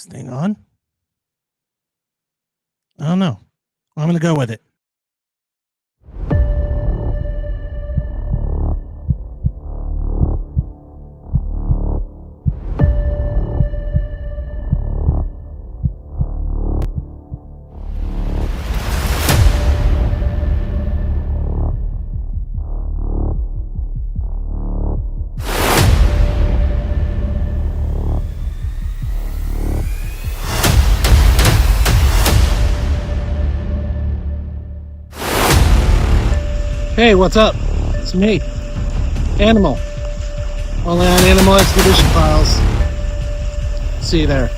this thing on? I don't know. I'm going to go with it. Hey, what's up? It's me, Animal. Only on Animal Expedition Files. See you there.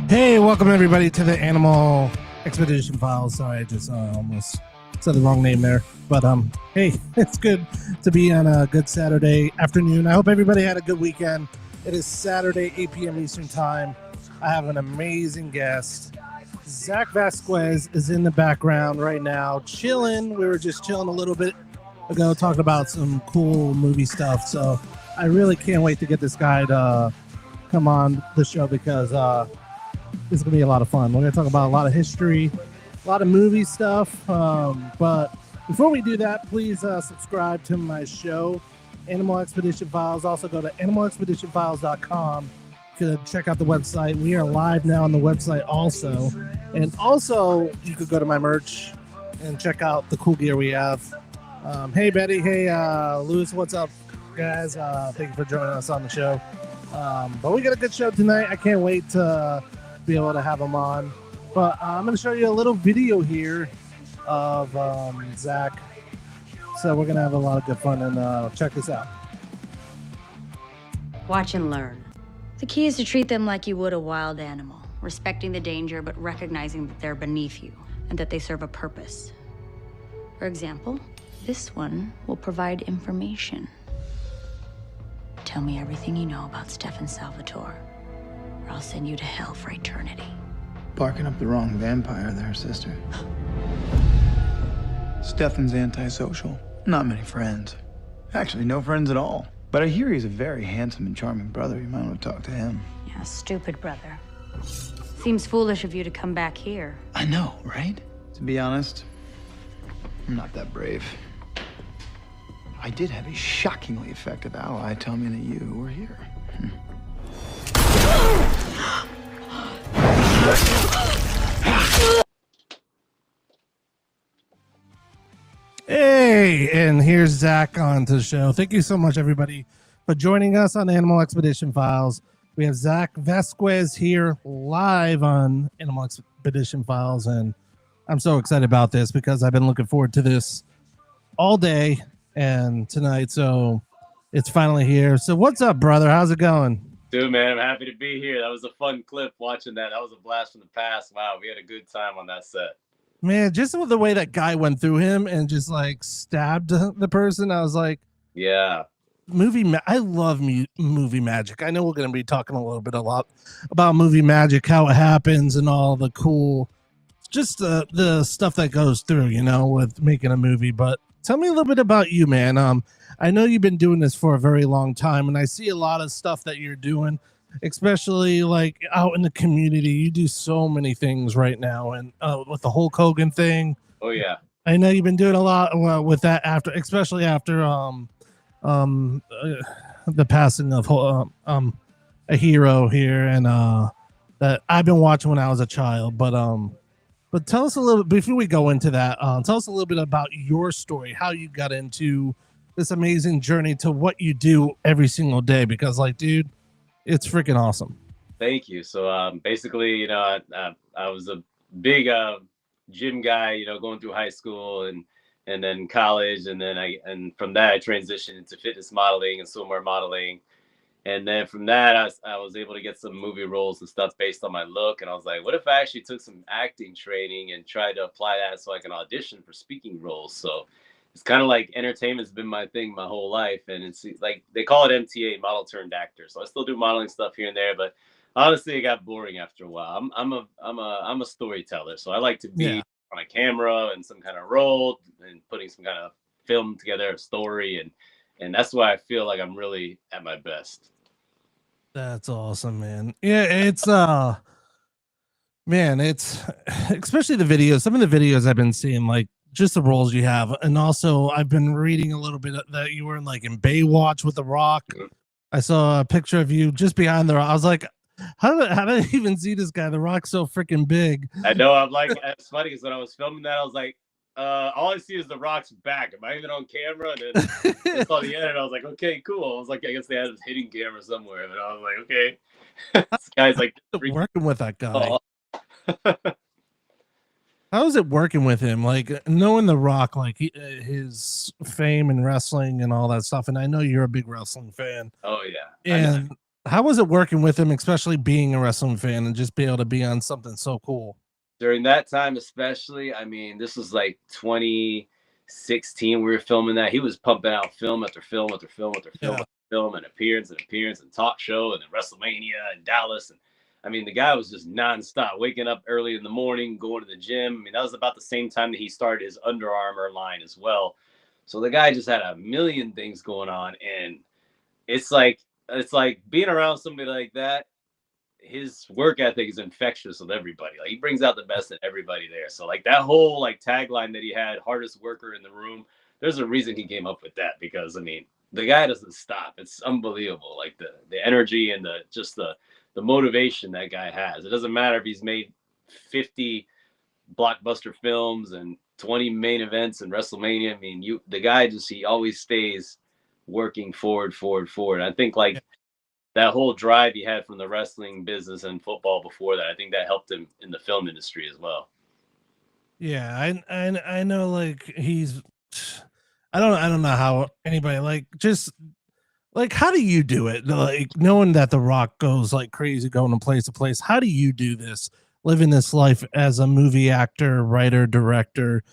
Hey, welcome everybody to the Animal Expedition Files. Sorry, I just almost said the wrong name there. But hey, it's good to be on a good Saturday afternoon. I hope everybody had a good weekend. It is Saturday, 8 p.m. Eastern Time. I have an amazing guest. Zach Vazquez is in the background right now, chilling. We were just chilling a little bit ago, talking about some cool movie stuff. So I really can't wait to get this guy to come on the show because this is going to be a lot of fun. We're going to talk about a lot of history, a lot of movie stuff. But before we do that, please subscribe to my show, Animal Expedition Files. Also go to animalexpeditionfiles.com to check out the website. We are live now on the website also. And also, you could go to my merch and check out the cool gear we have. Hey, Betty. Hey, Louis. What's up, guys? Thank you for joining us on the show. But we got a good show tonight. I can't wait to be able to have him on. But I'm going to show you a little video here of Zach. So we're going to have a lot of good fun, and check this out. Watch and learn. The key is to treat them like you would a wild animal, respecting the danger but recognizing that they're beneath you and that they serve a purpose. For example, this one will provide information. Tell me everything you know about Stefan Salvatore, or I'll send you to hell for eternity. Barking up the wrong vampire there, sister. Stefan's antisocial. Not many friends. Actually, no friends at all. But I hear he's a very handsome and charming brother. You might want to talk to him. Yeah, stupid brother. Seems foolish of you to come back here. I know, right? To be honest, I'm not that brave. I did have a shockingly effective ally tell me that you were here. Hey, and here's Zach on to the show. Thank you so much, everybody, for joining us on Animal Expedition Files. We have Zach Vazquez here live on Animal Expedition Files, and I'm so excited about this because I've been looking forward to this all day and tonight, so it's finally here. So what's up, brother? How's it going? Dude, man, I'm happy to be here. That was a fun clip watching that. That was a blast from the past. Wow, we had a good time on that set. Man, just the way that guy went through him and just like stabbed the person, I was like, yeah. I love movie magic. I know we're going to be talking a lot about movie magic, how it happens and all the cool, just the stuff that goes through, with making a movie. But tell me a little bit about you, man. I know you've been doing this for a very long time, and I see a lot of stuff that you're doing, especially like out in the community. You do so many things right now, and with the Hulk Hogan thing. Oh yeah, I know you've been doing a lot with that especially after the passing of a hero here, and that I've been watching when I was a child. But tell us a little before we go into that. Tell us a little bit about your story, how you got into this amazing journey to what you do every single day. Because, like, dude, it's freaking awesome. Thank you. So basically, I was a big gym guy, going through high school and then college, and from that I transitioned into fitness modeling and swimwear modeling. And then from that, I was able to get some movie roles and stuff based on my look. And I was like, what if I actually took some acting training and tried to apply that so I can audition for speaking roles? So it's kind of like entertainment's been my thing my whole life, and it's like they call it MTA, model turned actor. So I still do modeling stuff here and there, but honestly, it got boring after a while. I'm a storyteller, so I like to be on a camera and some kind of role and putting some kind of film together, a story, and that's why I feel like I'm really at my best. That's awesome, man. Yeah, it's man, it's especially the videos. Some of the videos I've been seeing, like just the roles you have, and also I've been reading a little bit that you were in like in Baywatch with The Rock. I saw a picture of you just behind the Rock. I was like, how did I even see this guy? The Rock's so freaking big. I know. I'm like, it's funny because when I was filming that, I was like, all I see is The Rock's back. Am I even on camera? And then I saw the edit. I was like, okay, cool. I was like, I guess they had his hitting camera somewhere. And I was like, okay, this guy's like working with that guy. How is it working with him? Like knowing The Rock, like his fame and wrestling and all that stuff. And I know you're a big wrestling fan. Oh yeah. And how was it working with him, especially being a wrestling fan and just be able to be on something so cool? During that time, especially, I mean, this was like 2016. We were filming that. He was pumping out film after film after film after film after film, and appearance and talk show, and then WrestleMania and Dallas. And I mean, the guy was just nonstop, waking up early in the morning, going to the gym. I mean, that was about the same time that he started his Under Armour line as well. So the guy just had a million things going on, and it's like being around somebody like that. His work ethic is infectious with everybody. Like he brings out the best in everybody there. So like that whole like tagline that he had, hardest worker in the room, there's a reason he came up with that, because I mean, the guy doesn't stop. It's unbelievable. Like the energy and the motivation that guy has. It doesn't matter if he's made 50 blockbuster films and 20 main events and WrestleMania. I mean, the guy he always stays working forward. I think like that whole drive he had from the wrestling business and football before that, I think that helped him in the film industry as well. Yeah, I know. Like I don't know how anybody like just like how do you do it? Like knowing that The Rock goes like crazy, going from place to place. How do you do this? Living this life as a movie actor, writer, director,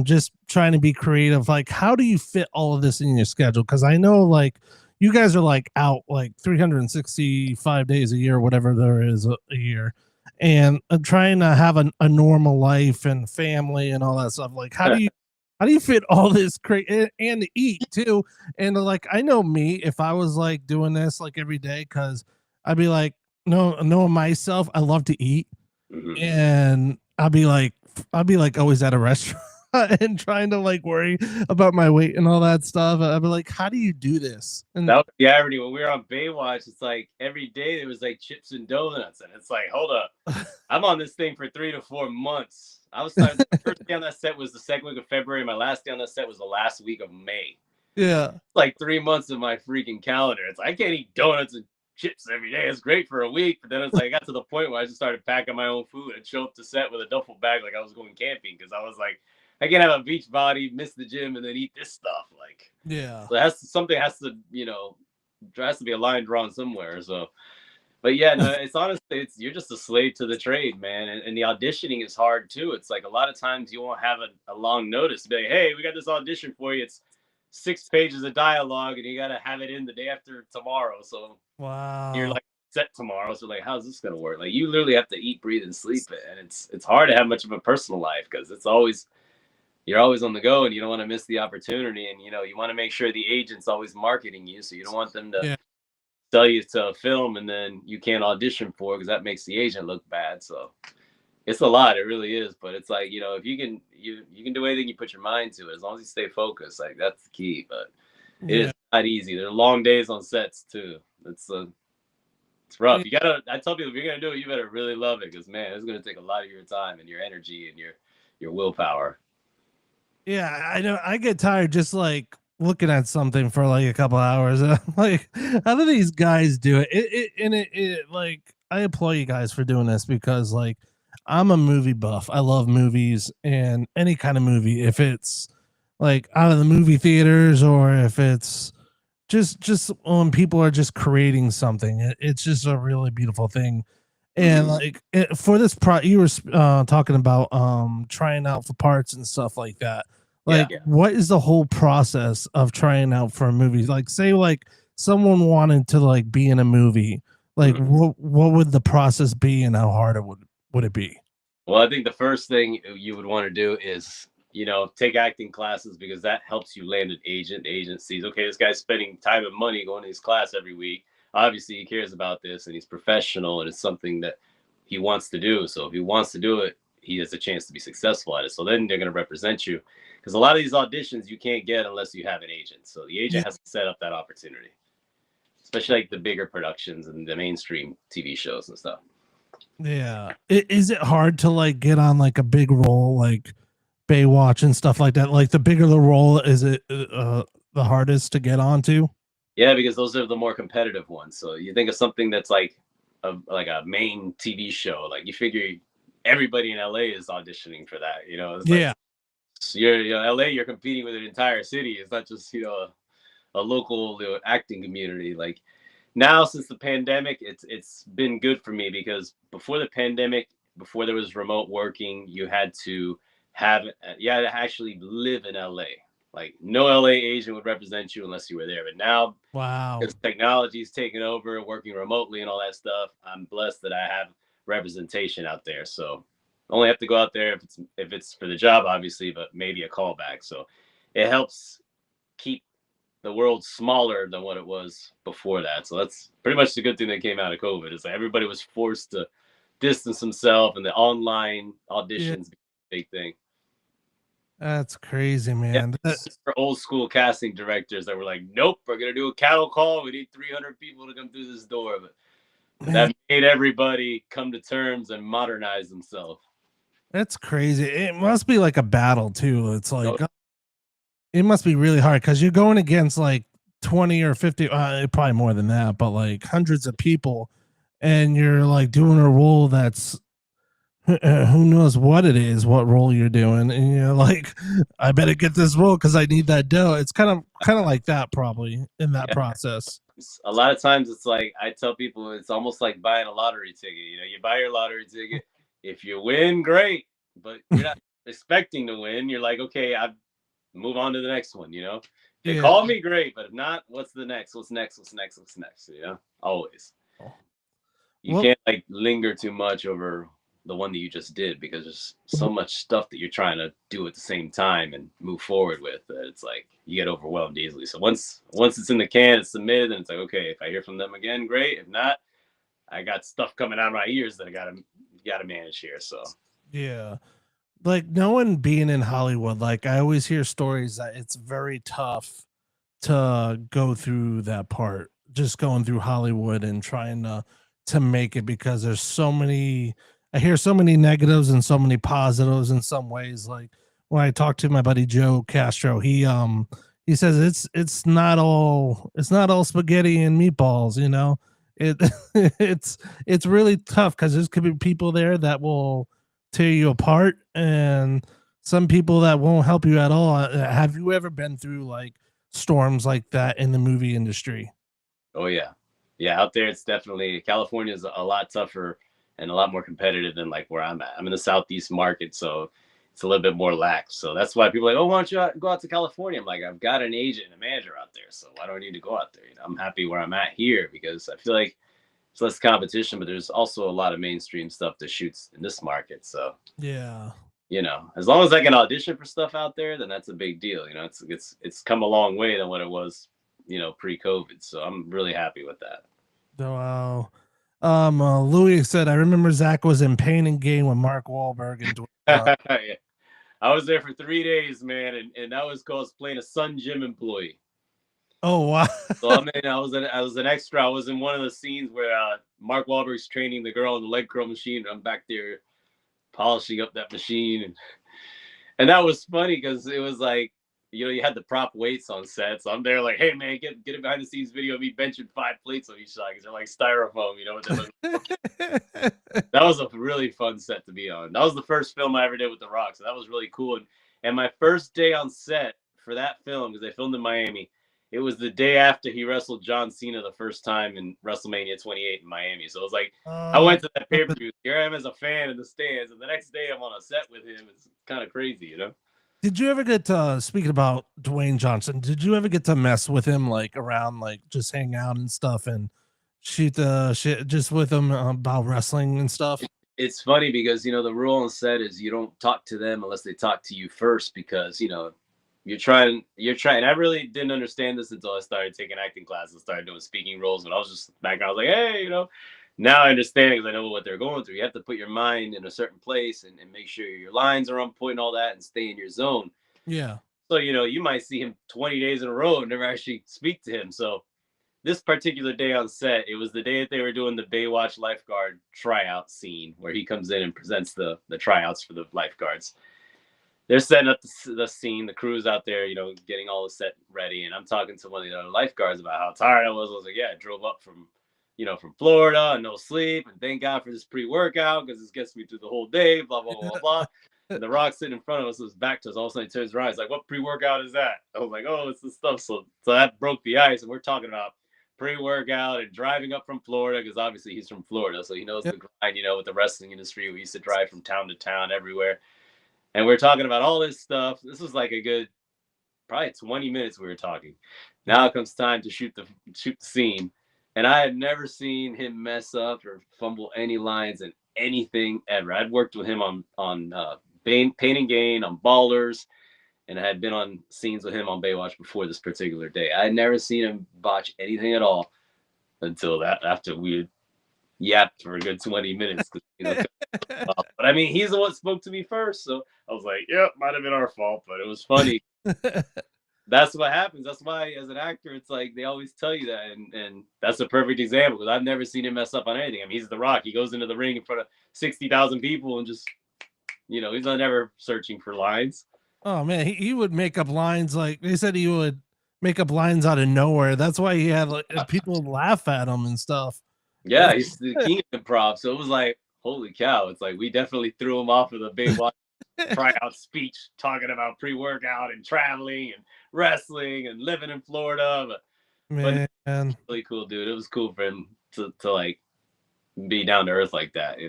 just trying to be creative. Like, how do you fit all of this in your schedule? Because I know like you guys are like out like 365 days a year, whatever there is a year, and trying to have a normal life and family and all that stuff. Like, how do you fit all this and to eat too? And like, I know me, if I was like doing this like every day, because I'd be like, knowing myself, I love to eat, and I'll be like always at a restaurant. And trying to like worry about my weight and all that stuff. I'd be like, how do you do this? And that was the irony when we were on Baywatch. It's like every day there was like chips and donuts, and it's like, hold up, I'm on this thing for 3 to 4 months. I was starting, the first day on that set was the second week of February. My last day on that set was the last week of May. Yeah, it's like 3 months of my freaking calendar. It's like, I can't eat donuts and chips every day. It's great for a week, but then it's like I got to the point where I just started packing my own food and show up to set with a duffel bag like I was going camping, because I was like, I can't have a beach body, miss the gym, and then eat this stuff. Like, yeah, so something has to, there has to be a line drawn somewhere. So, but yeah, no, it's honestly, you're just a slave to the trade, man. And the auditioning is hard too. It's like a lot of times you won't have a long notice to be like, hey, we got this audition for you. It's 6 pages of dialogue, and you got to have it in the day after tomorrow. So wow, you're like set tomorrow. So like, how's this gonna work? Like, you literally have to eat, breathe, and sleep, and it's hard to have much of a personal life, because you're always on the go, and you don't want to miss the opportunity. And, you want to make sure the agent's always marketing you. So you don't want them to sell you to a film and then you can't audition for it, because that makes the agent look bad. So it's a lot. It really is. But it's like, if you can do anything you put your mind to, as long as you stay focused, like that's the key. But it is not easy. There are long days on sets too. It's rough. I tell people, if you're going to do it, you better really love it, because man, it's going to take a lot of your time and your energy and your willpower. Yeah, I know. I get tired just like looking at something for like a couple hours. And I'm like, how do these guys do it? It like, I applaud you guys for doing this, because like I'm a movie buff. I love movies, and any kind of movie, if it's like out of the movie theaters or if it's just when people are just creating something, it's just a really beautiful thing. And like for this you were talking about trying out for parts and stuff like that. Like, what is the whole process of trying out for a movie? Like, say, like someone wanted to like be in a movie. Like, what would the process be, and how hard would it be? Well, I think the first thing you would want to do is, take acting classes, because that helps you land an agent. The agent sees, okay, this guy's spending time and money going to his class every week. Obviously, he cares about this and he's professional and it's something that he wants to do. So if he wants to do it, he has a chance to be successful at it. So then they're going to represent you, because a lot of these auditions you can't get unless you have an agent. So the agent has to set up that opportunity, especially like the bigger productions and the mainstream TV shows and stuff. Yeah. Is it hard to like get on like a big role like Baywatch and stuff like that? Like, the bigger the role, is it the hardest to get onto? Yeah, because those are the more competitive ones. So you think of something that's like a main TV show, like you figure everybody in LA is auditioning for that. It's like, you're LA, you're competing with an entire city. It's not just a local acting community. Like, now, since the pandemic, it's been good for me, because before the pandemic, before there was remote working, you had to actually live in LA. Like, no LA agent would represent you unless you were there. But now, because technology's taken over, working remotely and all that stuff, I'm blessed that I have representation out there. So I only have to go out there if it's for the job, obviously, but maybe a callback. So it helps keep the world smaller than what it was before that. So that's pretty much the good thing that came out of COVID. Is like everybody was forced to distance themselves, and the online auditions became a big thing. That's crazy, man. For old school casting directors that were like, nope, we're gonna do a cattle call. We need 300 people to come through this door. But that made everybody come to terms and modernize themselves. That's crazy. It must be like a battle too. It's like, it must be really hard, because you're going against like 20 or 50, probably more than that, but like hundreds of people, and you're like doing a role that's who knows what it is, what role you're doing, and you're like, I better get this role because I need that dough. It's kind of like that, probably, in that process. A lot of times it's like, I tell people, it's almost like buying a lottery ticket. You buy your lottery ticket. If you win, great, but you're not expecting to win. You're like, okay, I move on to the next one. If they call me, great, but if not, what's the next? What's next? Always. You can't like linger too much over the one that you just did, because there's so much stuff that you're trying to do at the same time and move forward with, that it's like you get overwhelmed easily. So once it's in the can, it's submitted, and it's like, okay, if I hear from them again, great. If not, I got stuff coming out of my ears that I gotta manage here. So like, no one being in Hollywood, like, I always hear stories that it's very tough to go through that part, just going through Hollywood and trying to make it, because there's so many, I hear so many negatives and so many positives in some ways. Like, when I talked to my buddy Joe Castro, he says it's not all spaghetti and meatballs, it's really tough, because there's could be people there that will tear you apart, and some people that won't help you at all. Have you ever been through like storms like that in the movie industry? Oh yeah, out there it's definitely, California is a lot tougher and a lot more competitive than like where I'm at. I'm in the Southeast market, so it's a little bit more lax. So that's why people are like, oh, why don't you go out to California? I'm like, I've got an agent and a manager out there, so why do I need to go out there? I'm happy where I'm at here, because I feel like it's less competition, but there's also a lot of mainstream stuff that shoots in this market. So as long as I can audition for stuff out there, then that's a big deal. It's come a long way than what it was, pre-COVID. So I'm really happy with that. Wow. Louis said, I remember Zach was in Pain and Gain with Mark Wahlberg and yeah. I was there for 3 days, man, and that was called playing a Sun Gym employee. Oh wow! So I mean, I was an extra. I was in one of the scenes where Mark Wahlberg's training the girl on the leg curl machine. I'm back there polishing up that machine, and that was funny, because it was like, you had the prop weights on set. So I'm there like, hey man, get a behind the scenes video of me benching 5 plates on each side, because they're like styrofoam, what they look like. That was a really fun set to be on. That was the first film I ever did with The Rock, so that was really cool. And my first day on set for that film, because they filmed in Miami, it was the day after he wrestled John Cena the first time in WrestleMania 28 in Miami. So it was like, I went to that pay-per-view. Here I am as a fan in the stands, and the next day I'm on a set with him. It's kind of crazy, Did you ever get to speaking about Dwayne Johnson? Did you ever get to mess with him like around, like just hang out and stuff and shoot the shit just with him about wrestling and stuff? It's funny because the rule on set is you don't talk to them unless they talk to you first, because you're trying. I really didn't understand this until I started taking acting classes, started doing speaking roles. When I was just back, I was like, hey, now I understand because I know what they're going through. You have to put your mind in a certain place and make sure your lines are on point and all that and stay in your zone. Yeah. So, you might see him 20 days in a row and never actually speak to him. So this particular day on set, it was the day that they were doing the Baywatch lifeguard tryout scene where he comes in and presents the tryouts for the lifeguards. They're setting up the scene. The crew's out there, getting all the set ready. And I'm talking to one of the other lifeguards about how tired I was. I was like, yeah, I drove up from Florida and no sleep. And thank God for this pre-workout because this gets me through the whole day, blah, blah, blah, blah. And the Rock sitting in front of us was back to us. All of a sudden he turns around. He's like, what pre-workout is that? I was like, oh, it's the stuff. So that broke the ice. And we're talking about pre-workout and driving up from Florida because obviously he's from Florida. So he knows the grind, with the wrestling industry. We used to drive from town to town everywhere. And we're talking about all this stuff. This was like a good, probably 20 minutes we were talking. Now it comes time to shoot the scene. And I had never seen him mess up or fumble any lines in anything ever. I'd worked with him on Pain and Gain, on Ballers, and I had been on scenes with him on Baywatch before this particular day. I had never seen him botch anything at all until that, after we had yapped for a good 20 minutes. But I mean, he's the one that spoke to me first, so I was like, "Yep, might have been our fault," but it was funny. That's what happens. That's why, as an actor, it's like they always tell you that, and that's a perfect example because I've never seen him mess up on anything. I mean, he's The Rock. He goes into the ring in front of 60,000 people and just, he's not never searching for lines. Oh man, he would make up lines like they said he would make up lines out of nowhere. That's why he had like people laugh at him and stuff. Yeah, he's the king of improv. So it was like, holy cow. It's like we definitely threw him off of the Baywatch tryout speech talking about pre-workout and traveling and wrestling and living in Florida. But really cool, dude. It was cool for him to like be down to earth like that,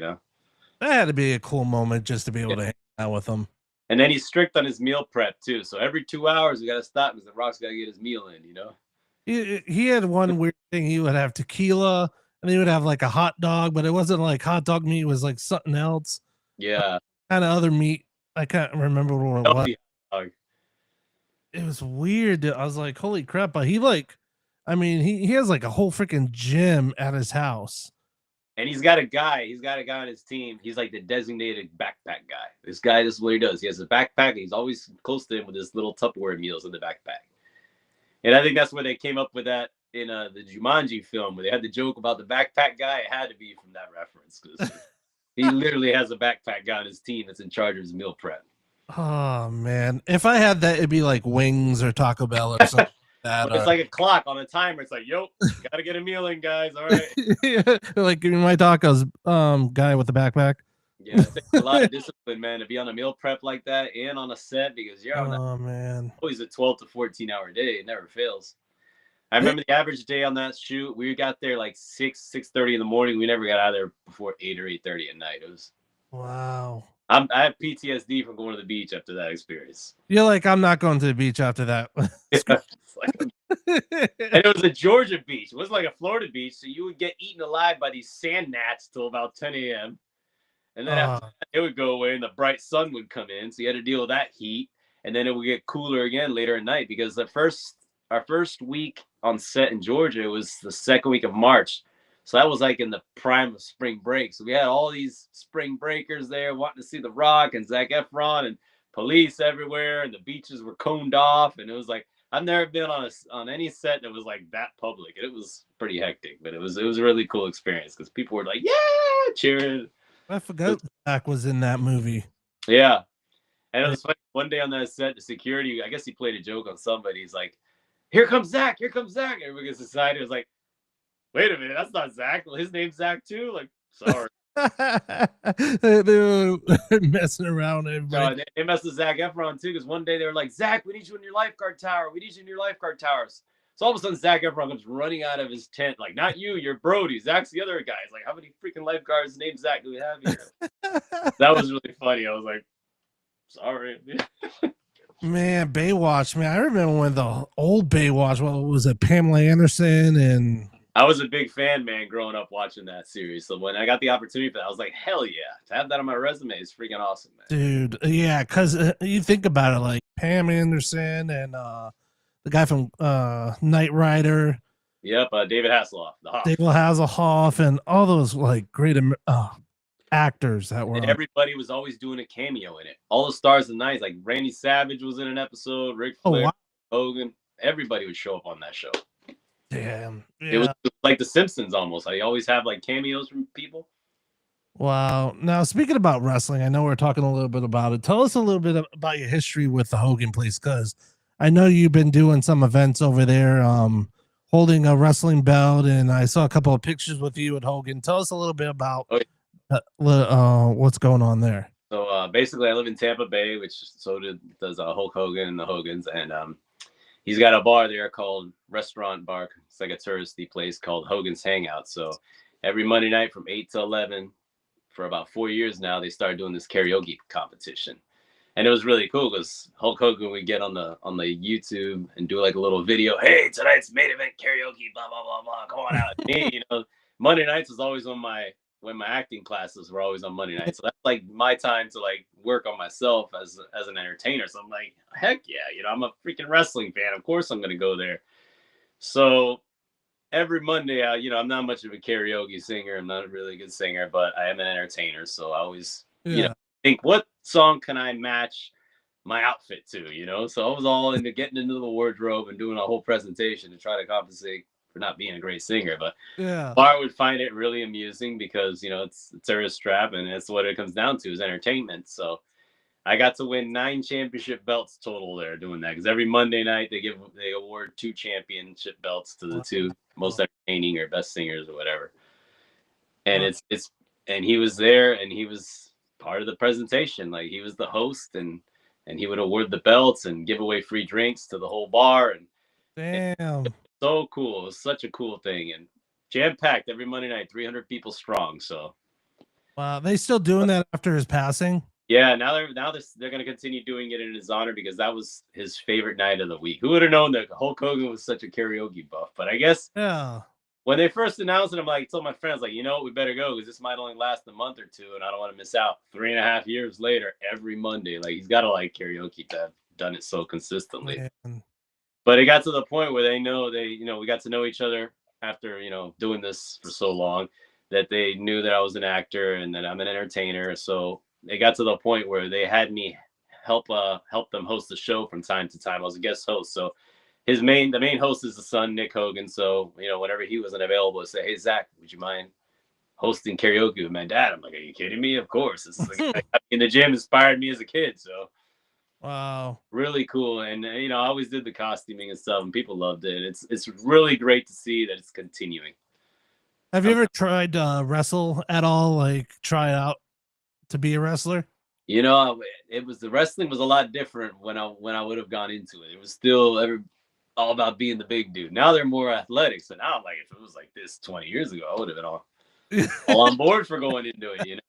That had to be a cool moment just to be able to hang out with him. And then he's strict on his meal prep too. So every 2 hours we gotta stop because the Rock's gotta get his meal in, He had one weird thing. He would have tequila and he would have like a hot dog, but it wasn't like hot dog meat, it was like something else. Yeah. Kind of other meat. I can't remember what it was. It was weird. Dude. I was like, holy crap. But he he has like a whole freaking gym at his house. And he's got a guy on his team. He's like the designated backpack guy. This is what he does. He has a backpack. He's always close to him with his little Tupperware meals in the backpack. And I think that's where they came up with that in the Jumanji film, where they had the joke about the backpack guy. It had to be from that reference because he literally has a backpack guy on his team that's in charge of his meal prep. Oh man, if I had that, it'd be like Wings or Taco Bell or something. It's like a clock on a timer. It's like, yo, gotta get a meal in, guys. All right. Yeah, like give me my tacos, guy with the backpack. Yeah, it takes a lot of discipline, man, to be on a meal prep like that and on a set because you're on always a 12 to 14-hour day. It never fails. I remember the average day on that shoot. We got there like 6:30 in the morning. We never got out of there before 8 or 8:30 at night. It was wow. I have PTSD from going to the beach after that experience. You're like, I'm not going to the beach after that. And it was a Georgia beach. It wasn't like a Florida beach. So you would get eaten alive by these sand gnats till about 10 a.m. And then after that, it would go away and the bright sun would come in. So you had to deal with that heat. And then it would get cooler again later at night because our first week on set in Georgia was the second week of March. So that was like in the prime of spring break. So we had all these spring breakers there wanting to see The Rock and Zac Efron and police everywhere. And the beaches were coned off. And it was like, I've never been on any set that was like that public. It was pretty hectic, but it was a really cool experience because people were like, yeah, cheering. I forgot Zach was in that movie. Yeah. And it was funny. One day on that set, the security, I guess he played a joke on somebody. He's like, here comes Zach. Here comes Zach. Everybody gets excited. It was like, wait a minute, that's not Zach. Well, his name's Zach too. Like, sorry. They were messing around. No, they messed with Zac Efron too, because one day they were like, Zach, we need you in your lifeguard tower. We need you in your lifeguard towers. So all of a sudden, Zac Efron comes running out of his tent, like, not you, you're Brody. Zach's the other guy. He's like, how many freaking lifeguards named Zach do we have here? That was really funny. I was like, sorry. Man, Baywatch, man. I remember when the old Baywatch, what was it, Pamela Anderson and I was a big fan, man, growing up watching that series. So when I got the opportunity for that, I was like, hell yeah. To have that on my resume is freaking awesome, man. dude, yeah, because you think about it, like Pam Anderson and the guy from Knight Rider, Yep, David Hasselhoff, the Hoff. David Hasselhoff, and all those like great actors that were And on. everybody was always doing a cameo in it. All the stars of the night, like Randy Savage was in an episode, Ric Flair, wow. Hogan. Everybody would show up on that show. Damn. It was like The Simpsons almost. I always have like cameos from people. Wow. Now, speaking about wrestling, I know we're talking a little bit about it. Tell us a little bit about your history with the Hogan place, because I know you've been doing some events over there, holding a wrestling belt, and I saw a couple of pictures with you at Hogan. Tell us a little bit about what's going on there. So basically, I live in Tampa Bay, which does Hulk Hogan and the Hogans, and he's got a bar there called Restaurant Bar. It's like a touristy place called Hogan's Hangout. So every Monday night from 8 to 11, for about 4 years now, they started doing this karaoke competition. And it was really cool because Hulk Hogan would get on the YouTube and do like a little video. Hey, tonight's main event karaoke, blah, blah, blah, blah. Come on out. Me, Monday nights was always when my acting classes were always on Monday nights. So that's like my time to like work on myself as an entertainer. So I'm like, heck yeah, I'm a freaking wrestling fan. Of course I'm going to go there. So every Monday, I'm not much of a karaoke singer. I'm not a really good singer, but I am an entertainer. So I always, think, what song can I match my outfit to, So I was all into getting into the wardrobe and doing a whole presentation to try to compensate for not being a great singer. But Bar would find it really amusing because, it's a tourist trap and that's what it comes down to is entertainment. So I got to win 9 championship belts total there doing that, because every Monday night they award 2 championship belts to the 2 most entertaining or best singers or whatever. And and he was there and he was part of the presentation. Like he was the host and he would award the belts and give away free drinks to the whole bar. And damn, so cool. It was such a cool thing and jam-packed every Monday night, 300 people strong. So wow, they still doing that after his passing? Yeah, now they're going to continue doing it in his honor because that was his favorite night of the week. Who would have known that Hulk Hogan was such a karaoke buff? But I guess when they first announced it, I'm like, told my friends, like, we better go because this might only last a month or 2, and I don't want to miss out. 3.5 years later, every Monday, like he's got to like karaoke to have done it so consistently. Man. But it got to the point where we got to know each other after doing this for so long that they knew that I was an actor and that I'm an entertainer. So it got to the point where they had me help them host the show from time to time. I was a guest host. So the main host is the son, Nick Hogan. So, whenever he wasn't available, to say, hey, Zach, would you mind hosting karaoke with my dad? I'm like, are you kidding me? Of course. This is like, in the gym inspired me as a kid. So wow, really cool. And, I always did the costuming and stuff and people loved it. It's really great to see that it's continuing. Have you ever tried to wrestle at all? Like try out to be a wrestler? The wrestling was a lot different when I would have gone into it. It was still all about being the big dude. Now they're more athletic. So now I'm like, if it was like this 20 years ago, I would have been all on board for going into it,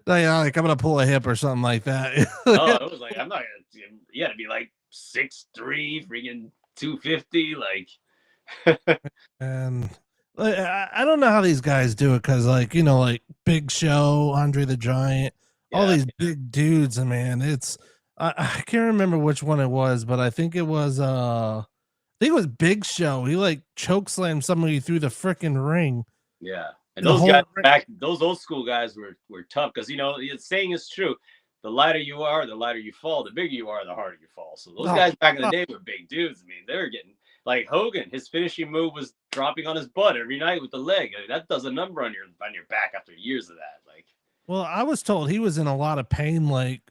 Like I'm gonna pull a hip or something like that. It was like, I'm not gonna, you gotta be like 6'3", freaking 250, like. And I don't know how these guys do it because, like, like Big Show, Andre the Giant, all these big dudes, and man, it's I can't remember which one it was, but I think it was Big Show. He like choke slammed somebody through the freaking ring. Yeah, and those guys those old school guys were tough because the saying is true: the lighter you are, the lighter you fall. The bigger you are, the harder you fall. So those guys back in the day were big dudes. I mean, they were getting. Like Hogan, his finishing move was dropping on his butt every night with the leg. That does a number on your back after years of that. Like, well, I was told he was in a lot of pain. Like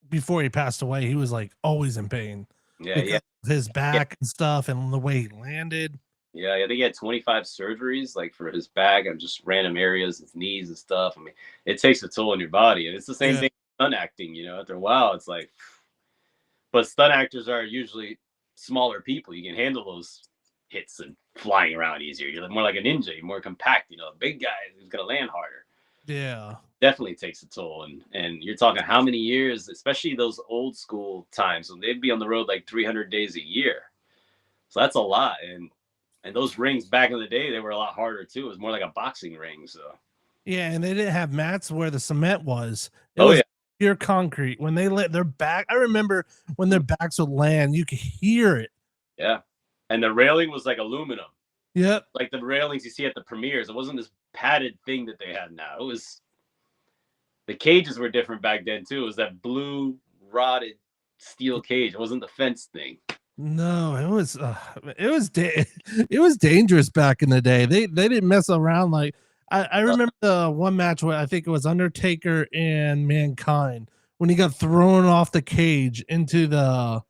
before he passed away, he was like always in pain. Yeah, his back and stuff, and the way he landed. Yeah. I think he had 25 surgeries, like for his back and just random areas, his knees and stuff. I mean, it takes a toll on your body, and it's the same thing with stunt acting. After a while, it's like, but stunt actors are usually smaller people. You can handle those hits and flying around easier. You're more like a ninja. You're more compact. A big guy who's gonna land harder. Yeah. Definitely takes a toll. And you're talking how many years, especially those old school times when they'd be on the road like 300 days a year. So that's a lot. And those rings back in the day, they were a lot harder too. It was more like a boxing ring. So Yeah, and they didn't have mats where the cement was. It oh was yeah, pure concrete. When they let their back, I remember when their backs would land, you could hear it. yeah. And the railing was like aluminum. Yep. Like the railings you see at the premieres. It wasn't this padded thing that they have now. It was the cages were different back then too. It was that blue rotted steel cage. It wasn't the fence thing. No, it was it was dangerous back in the day. They didn't mess around. Like I remember the one match where I think it was Undertaker and Mankind when he got thrown off the cage into the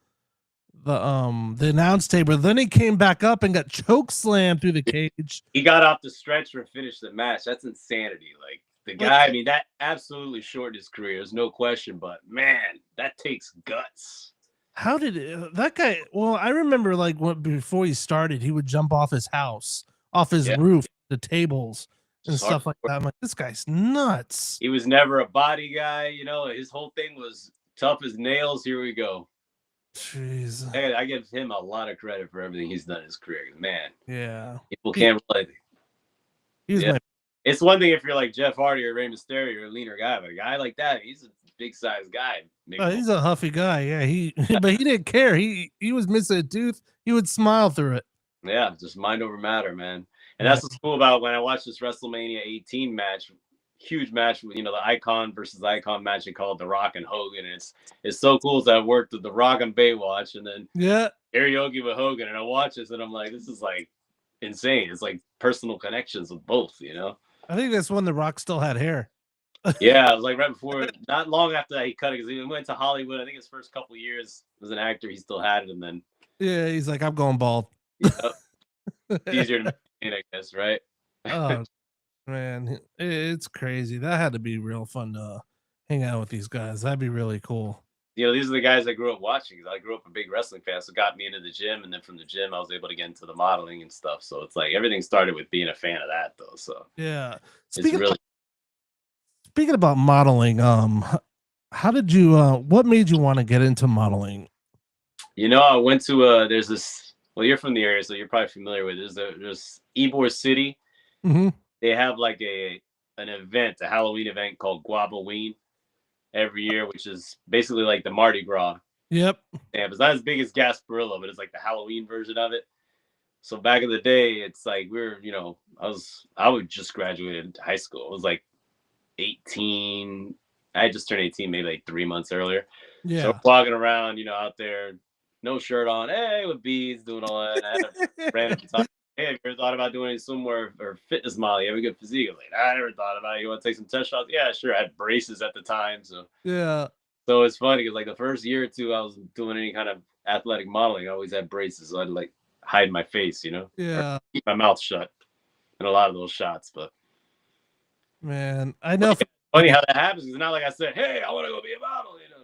announce table. Then he came back up and got choke slammed through the cage. He got off the stretcher and finished the match. That's insanity. Like the guy, I mean, that absolutely shortened his career. There's no question. But man, that takes guts. How did that guy? Well, I remember like before he started, he would jump off his house, off his roof, the tables and Just stuff like hardcore. that. I'm like, this guy's nuts. He was never a body guy. You know, his whole thing was tough as nails. Here we go. Jeez. I give him a lot of credit for everything he's done in his career. Man, Yeah. people can't relate. He's my It's one thing if you're like Jeff Hardy or Rey Mysterio, you're a leaner guy, but a guy like that, he's a big size guy. he's a huffy guy. Yeah, but he didn't care. He was missing a tooth. He would smile through it. Yeah, just mind over matter, man. And that's what's cool about when I watched this WrestleMania 18 match, huge match, you know, the Icon versus Icon match they called The Rock and Hogan. And it's so cool that I worked with The Rock on Baywatch and then karaoke with Hogan. And I watch this and I'm like, this is like insane. It's like personal connections with both, you know? I think that's when The Rock still had hair. Yeah, it was like right before, not long after that he cut it because he went to Hollywood. I think his first couple of years as an actor, he still had it. And then he's like, I'm going bald. Easier to maintain, I guess, right? Oh man, it's crazy. That had to be real fun to hang out with these guys. That'd be really cool. You know, these are the guys I grew up watching. I grew up a big wrestling fan, so it got me into the gym, and then from the gym, I was able to get into the modeling and stuff. So it's like everything started with being a fan of that, though. So yeah, speaking about modeling, how did you? What made you want to get into modeling? You know, I went to there's this. Well, you're from the area, so you're probably familiar with it. There's Ybor City. Mm-hmm. They have like an event, a Halloween event called Guavaween every year, which is basically like the Mardi Gras. Yep. Yeah, it's not as big as Gasparilla, but it's like the Halloween version of it. So back in the day, it's like I would just graduated high school. I was like 18. I just turned 18 maybe like 3 months earlier. Yeah. So walking around, you know, out there, no shirt on, hey, with beads, doing all that. And I had a random time. Hey, have you ever thought about doing swimwear or fitness model? You have a good physique. I was like, I never thought about it. You want to take some test shots? Yeah, sure. I had braces at the time. So it's funny because like the first year or two I was doing any kind of athletic modeling, I always had braces. So I'd like hide my face, you know? Yeah. Or keep my mouth shut in a lot of those shots. But man, I know. Funny how that happens. It's not like I said, hey, I want to go be a model. You know?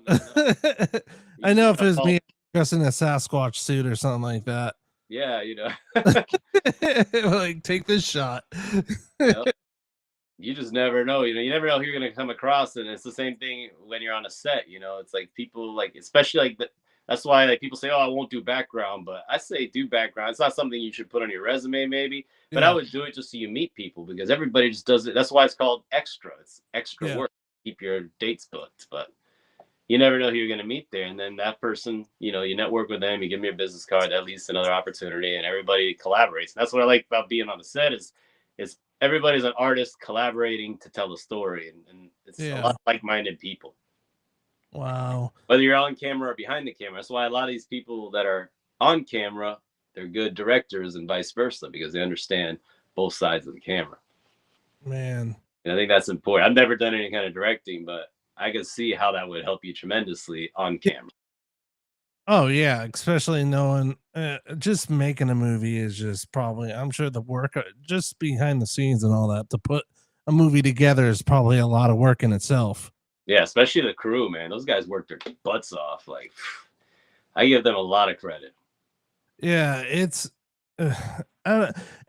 No. I know if it was me dressed in a Sasquatch suit or something like that. Yeah, you know. Like, take this shot. You just never know. You know, you never know who you're going to come across. And it's the same thing when you're on a set. You know, it's like people like, especially like that's why like people say, oh, I won't do background. But I say do background. It's not something you should put on your resume maybe. But I would do it just so you meet people because everybody just does it. That's why it's called extra. It's extra work. Keep your dates booked. But you never know who you're going to meet there. And then that person, you know, you network with them, you give me a business card, that leads to another opportunity, and everybody collaborates. And that's what I like about being on the set is everybody's an artist collaborating to tell the story. And it's a lot of like-minded people. Wow. Whether you're on camera or behind the camera. That's why a lot of these people that are on camera, they're good directors and vice versa because they understand both sides of the camera. Man. And I think that's important. I've never done any kind of directing, but I can see how that would help you tremendously on camera. Oh yeah, especially knowing just making a movie is just probably, I'm sure the work just behind the scenes and all that to put a movie together is probably a lot of work in itself. Yeah, especially the crew, man. Those guys work their butts off. Like, I give them a lot of credit. Yeah, it's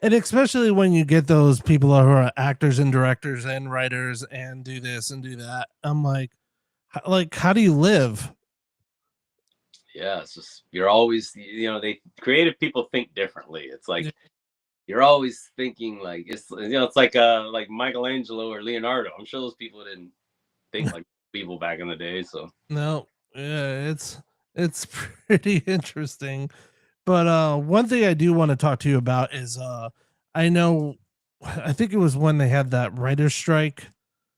And especially when you get those people who are actors and directors and writers and do this and do that, I'm like, how do you live? Yeah, it's just you're always, they creative people think differently. It's like you're always thinking like it's like Michelangelo or Leonardo. I'm sure those people didn't think like people back in the day. So No, yeah, it's pretty interesting. But one thing I do want to talk to you about is I know I think it was when they had that writer's strike.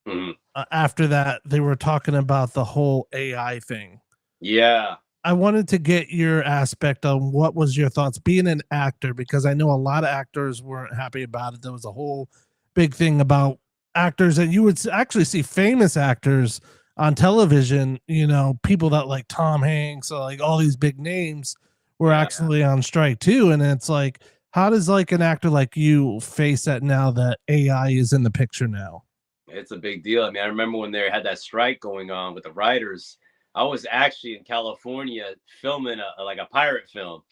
mhm. After that, they were talking about the whole AI thing. Yeah, I wanted to get your aspect on what was your thoughts being an actor, because I know a lot of actors weren't happy about it. There was a whole big thing about actors, and you would actually see famous actors on television, people that like Tom Hanks or like all these big names were yeah. actually on strike too. And it's like, how does like an actor like you face that now that AI is in the picture now? It's a big deal. I mean, I remember when they had that strike going on with the writers. I was actually in California filming a pirate film,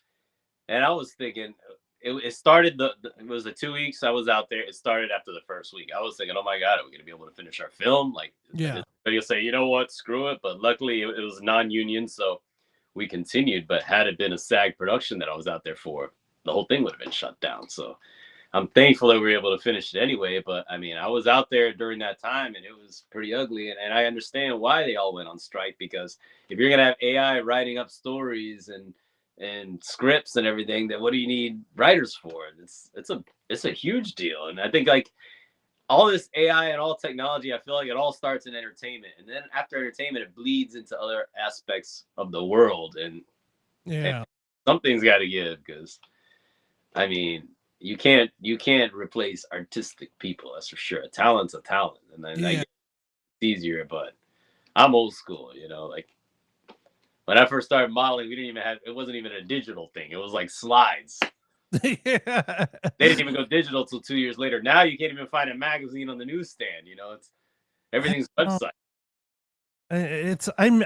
and I was thinking it started it was the 2 weeks I was out there. It started after the first week. I was thinking, oh my god, are we gonna be able to finish our film? Like, Yeah. you'll say, you know what, screw it. But luckily, it was non-union, so we continued. But had it been a SAG production that I was out there for, the whole thing would have been shut down. So I'm thankful that we were able to finish it anyway. But I mean, I was out there during that time and it was pretty ugly. And I understand why they all went on strike, because if you're gonna have AI writing up stories and scripts and everything, then what do you need writers for? It's a huge deal. And I think like all this AI and all technology, I feel like it all starts in entertainment. And then after entertainment, it bleeds into other aspects of the world. And Yeah. something's gotta give, because I mean, you can't replace artistic people. That's for sure. A talent's a talent, and then I Yeah. get it's easier. But I'm old school, like when I first started modeling, we didn't even have it wasn't even a digital thing. It was like slides. Yeah. They didn't even go digital till 2 years later. Now you can't even find a magazine on the newsstand. It's everything's I website.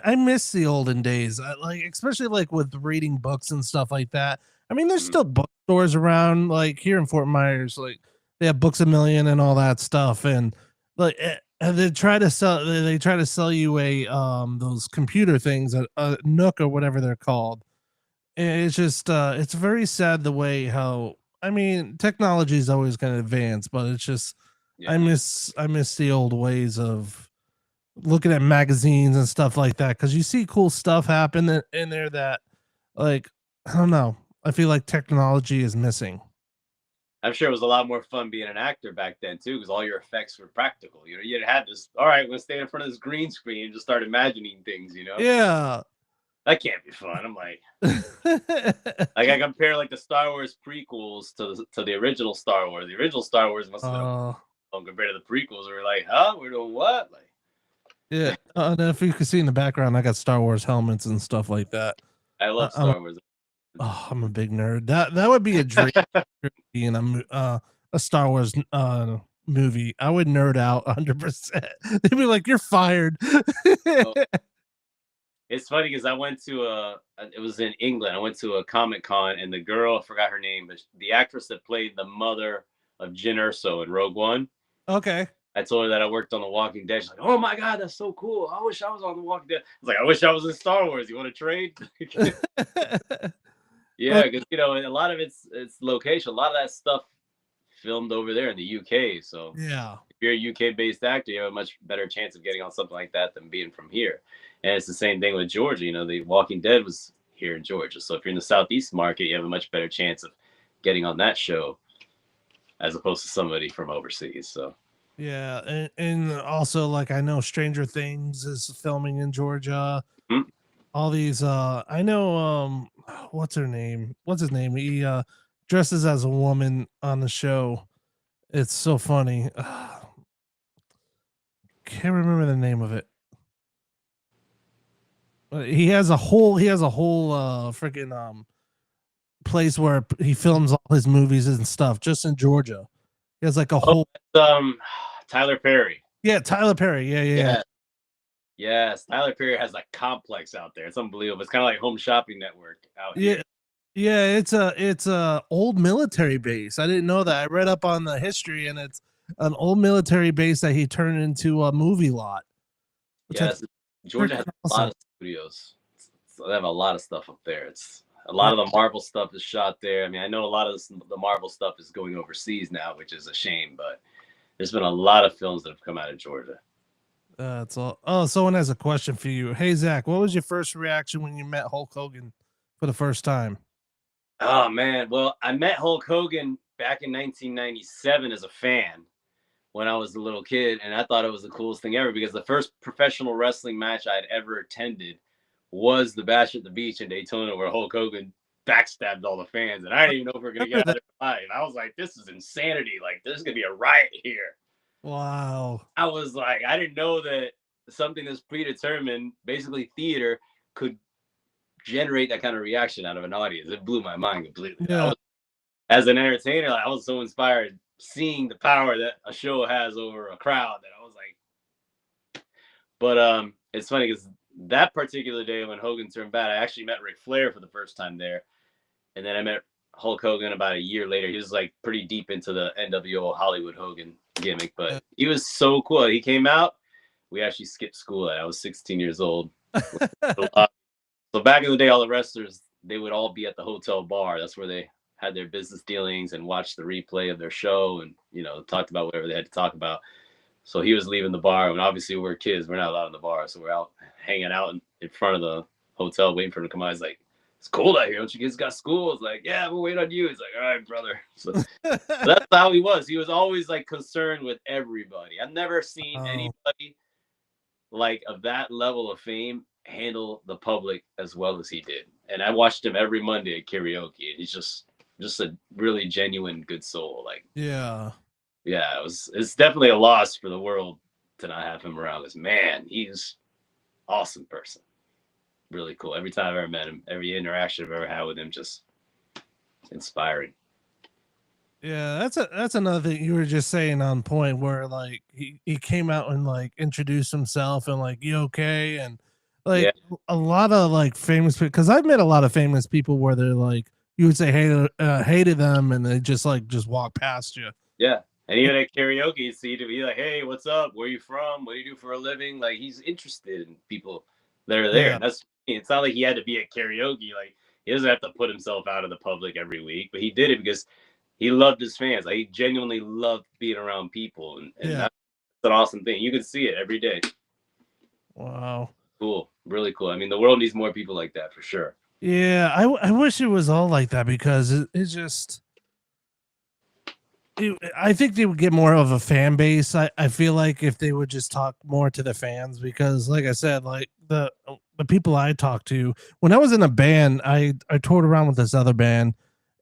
I miss the olden days. Like especially like with reading books and stuff like that. I mean, there's Mhm. still bookstores around, like here in Fort Myers. Like they have Books a Million and all that stuff, and like and they try to sell you a those computer things, a Nook or whatever they're called. And it's just it's very sad the way how, I mean, technology is always going to advance, but it's just Yeah, I miss the old ways of looking at magazines and stuff like that, because you see cool stuff happen in there that, like, I don't know, I feel like technology is missing. I'm sure it was a lot more fun being an actor back then too, because all your effects were practical. You had this. All right, we're gonna stay in front of this green screen and just start imagining things. Yeah. That can't be fun. I'm like I compare like the Star Wars prequels to the original Star Wars. The original Star Wars must have been uh fun compared to the prequels. We're like, huh? We're doing what? Like, yeah. And if you can see in the background, I got Star Wars helmets and stuff like that. I love I'm Star Wars. I'm a big nerd. That would be a dream, being a Star Wars movie. I would nerd out 100%. They'd be like, "You're fired." Oh, it's funny because I went to it was in England. I went to a Comic Con and the girl, I forgot her name, but the actress that played the mother of Jyn Erso in Rogue One. Okay. I told her that I worked on The Walking Dead. She's like, "Oh my god, that's so cool! I wish I was on The Walking Dead." I was like, "I wish I was in Star Wars. You want to trade?" Yeah, Like, because a lot of it's location. A lot of that stuff filmed over there in the UK. So yeah. if you're a UK based actor, you have a much better chance of getting on something like that than being from here. And it's the same thing with Georgia. The Walking Dead was here in Georgia. So if you're in the Southeast market, you have a much better chance of getting on that show as opposed to somebody from overseas. So Yeah, and also like I know Stranger Things is filming in Georgia. mhm. All these I know what's her name? What's his name? He dresses as a woman on the show. It's so funny. Can't remember the name of it. He has a whole freaking place where he films all his movies and stuff just in Georgia. He has like a Oh, whole Tyler Perry. Yeah, Tyler Perry. Yeah. Yeah. Yes, Tyler Perry has a complex out there. It's unbelievable. It's kind of like Home Shopping Network out Yeah. here. Yeah, it's a old military base. I didn't know that. I read up on the history, and it's an old military base that he turned into a movie lot, which I think Yes, is Georgia has freaking a lot awesome. of studios. So they have a lot of stuff up there. It's a Yeah, lot of the Marvel stuff is shot there. I mean, I know a lot of the Marvel stuff is going overseas now, which is a shame, but there's been a lot of films that have come out of Georgia. that's all. Oh, someone has a question for you. Hey Zach, what was your first reaction when you met Hulk Hogan for the first time? Oh man, well, I met Hulk Hogan back in 1997 as a fan when I was a little kid, and I thought it was the coolest thing ever because the first professional wrestling match I had ever attended was the Bash at the Beach in Daytona, where Hulk Hogan backstabbed all the fans, and I didn't even know if we were gonna get Remember out that? there alive. I was like, "This is insanity! Like, there's gonna be a riot here." Wow. I was like, I didn't know that something that's predetermined, basically theater, could generate that kind of reaction out of an audience. It blew my mind completely. I Yeah. was, as an entertainer, like, I was so inspired seeing the power that a show has over a crowd that I was like, but it's funny because that particular day when Hogan turned bad, I actually met Ric Flair for the first time there, and then I met Hulk Hogan about a year later. He was like pretty deep into the NWO Hollywood Hogan gimmick, but he was so cool. He came out. We actually skipped school. I was 16 years old. So back in the day, all the wrestlers, they would all be at the hotel bar. That's where they had their business dealings and watched the replay of their show and, talked about whatever they had to talk about. So he was leaving the bar, and obviously we're kids. We're not allowed in the bar. So we're out hanging out in front of the hotel waiting for him to come out. He's like, "It's cold out here. Don't you kids got school?" I was like, "Yeah, we'll wait on you." He's like, "All right, brother." So that's how he was. He was always like concerned with everybody. I've never seen Oh, anybody like of that level of fame handle the public as well as he did. And I watched him every Monday at karaoke. And he's just a really genuine good soul. Like, yeah. yeah, it's definitely a loss for the world to not have him around. Because man, he's awesome person. Really cool. Every time I've ever met him, every interaction I've ever had with him, just inspiring. Yeah, that's another thing you were just saying on point where like he came out and like introduced himself and like you okay and like Yeah, a lot of like famous people because I've met a lot of famous people where they're like you would say hey hated them and they just walk past you. yeah. And even at karaoke, see to be like, "Hey, what's up? Where you from? What do you do for a living?" Like he's interested in people that are there. Yeah, And that's it's not like he had to be at karaoke. Like he doesn't have to put himself out of the public every week, but he did it because he loved his fans. Like he genuinely loved being around people, and yeah. that's an awesome thing. You can see it every day. Wow. Cool, really cool. I mean, the world needs more people like that for sure. Yeah, I wish it was all like that because it's just I think they would get more of a fan base. I feel like if they would just talk more to the fans, because like I said, like the people I talked to when I was in a band, I toured around with this other band,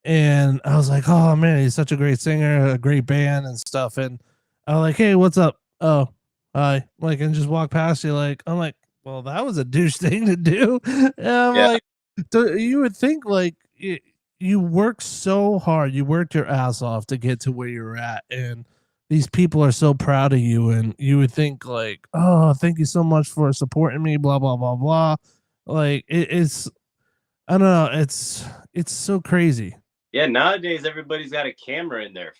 and I was like, oh man, he's such a great singer, a great band and stuff. And I was like, hey, what's up? Oh, hi, like, and just walk past you. Like, I'm like, well, that was a douche thing to do. And I'm Yeah, like, you would think like you worked so hard, you worked your ass off to get to where you're at, and these people are so proud of you, and you would think like, oh, thank you so much for supporting me, blah blah blah blah. Like it's I don't know, it's so crazy. yeah. Nowadays, everybody's got a camera in their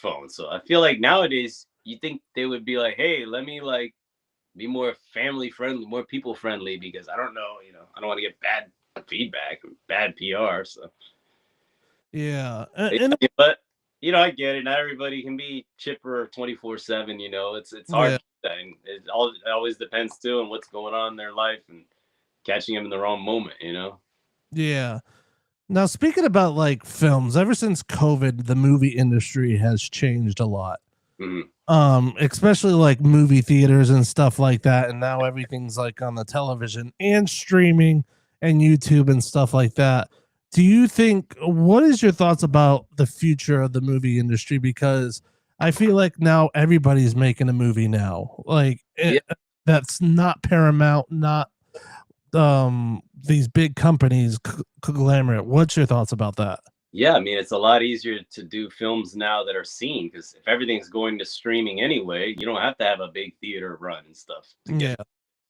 phone, so I feel like nowadays you think they would be like, "Hey, let me like be more family friendly, more people friendly," because I don't know, I don't want to get bad feedback or bad PR. So, Yeah, yeah, but I get it. Not everybody can be chipper 24/7. It's hard yeah, to do that, and it always depends too on what's going on in their life and catching them in the wrong moment. yeah. Now speaking about like films, ever since COVID, the movie industry has changed a lot. Mhm. Especially like movie theaters and stuff like that, and now everything's like on the television and streaming and YouTube and stuff like that. Do you think what is your thoughts about the future of the movie industry? Because I feel like now everybody's making a movie now, like Yeah, that's not Paramount, not these big companies conglomerate. What's your thoughts about that? yeah. I mean, it's a lot easier to do films now that are seen because if everything's going to streaming anyway, you don't have to have a big theater run and stuff to get. Yeah,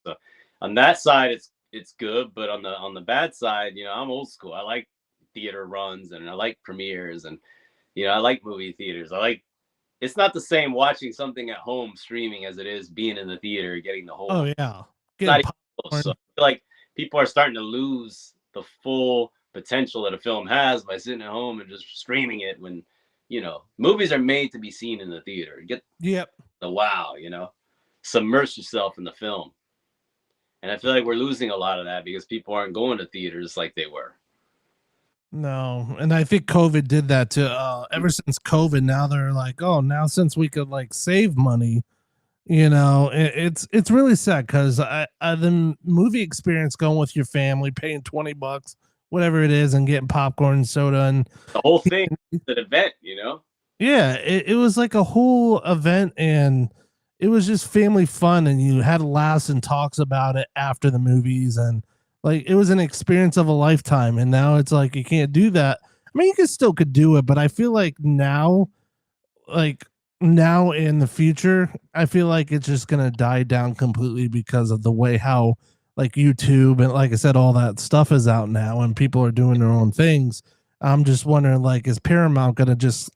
So on that side, it's good, but on the bad side, I'm old school. I like theater runs and I like premieres and I like movie theaters. It's not the same watching something at home streaming as it is being in the theater, getting the whole. Oh yeah, It's not getting even close. So popcorn. I feel like people are starting to lose the full potential that a film has by sitting at home and just streaming it when, movies are made to be seen in the theater. Get Yep. the wow, submerge yourself in the film. And I feel like we're losing a lot of that because people aren't going to theaters like they were. No, and I think COVID did that too. Ever since COVID, now they're like, oh, now since we could like save money, it's really sad because the movie experience going with your family, paying $20, whatever it is, and getting popcorn and soda and the whole thing, the event, Yeah, it was like a whole event and it was just family fun and you had laughs and talks about it after the movies and like it was an experience of a lifetime and now it's like you can't do that. I mean you could do it, but I feel like now in the future, I feel like it's just gonna die down completely because of the way how like YouTube and like I said, all that stuff is out now and people are doing their own things. I'm just wondering like is Paramount gonna just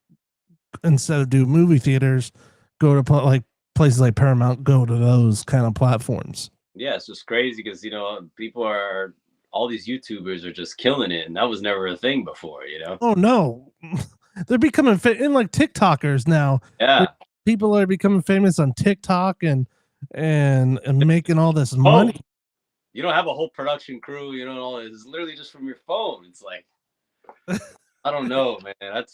instead of do movie theaters, go to like places like Paramount, go to those kind of platforms. Yeah, it's just crazy because all these YouTubers are just killing it, and that was never a thing before. Oh no, they're becoming and like TikTokers now. Yeah, people are becoming famous on TikTok and making all this money. You don't have a whole production crew. You know, all it's literally just from your phone. It's like I don't know, man.